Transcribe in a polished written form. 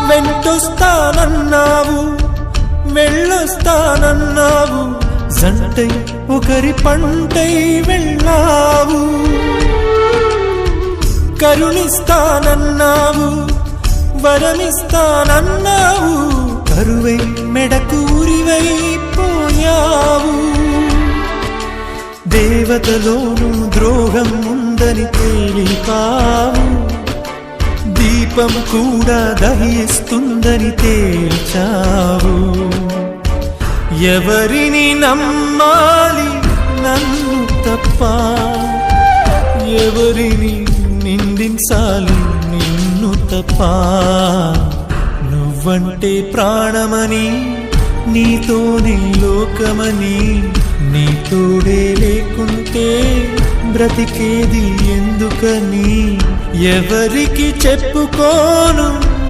వెంటొస్తానన్నావు, వెళ్ళొస్తానన్నావు, జంటై ఒకరి పంటై వెళ్ళావు. కరుణిస్తానన్నావు, వరమిస్తానన్నావు, కరువై మెడకూరివైపోయావు. దేవతలోను ద్రోహం ఉందని తేలిపావు, దీపం కూడా దహిస్తుందని తేల్చావు. ఎవరిని నమ్మాలి నన్ను తప్ప, ఎవరిని నిందించాలి నిన్ను తప్ప. నువ్వంటే ప్రాణమని, నీతోనే లోకమని, నీ తోడే లేకుంటే బ్రతికేది ఎందుకని ఎవరికి చెప్పుకోను.